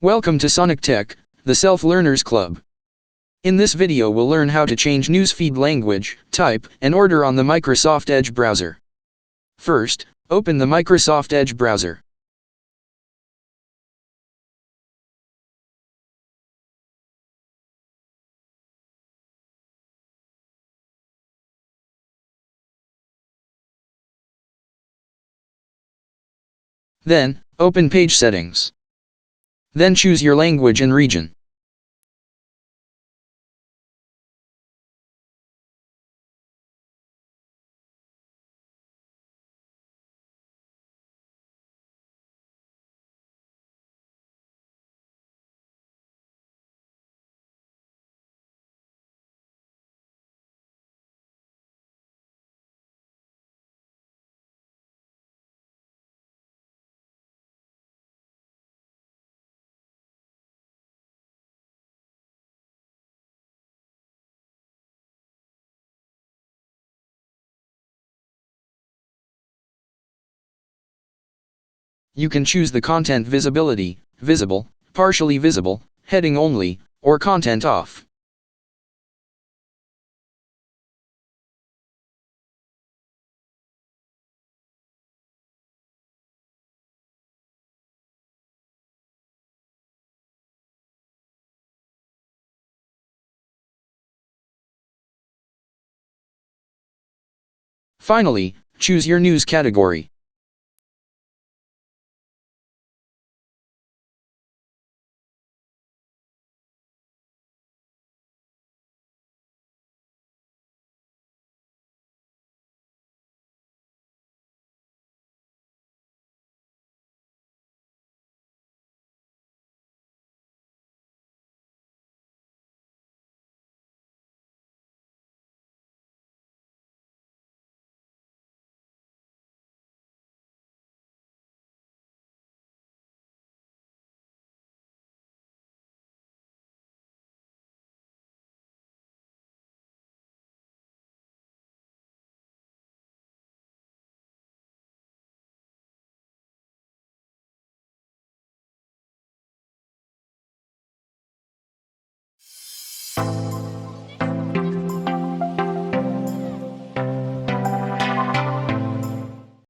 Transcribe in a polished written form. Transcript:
Welcome to Sonic Tech, the Self-Learners Club. In this video we'll learn how to change newsfeed language, type, and order on the Microsoft Edge browser. First, open the Microsoft Edge browser. Then, open Page Settings. Then choose your language and region. You can choose the content visibility, visible, partially visible, heading only, or content off. Finally, choose your news category.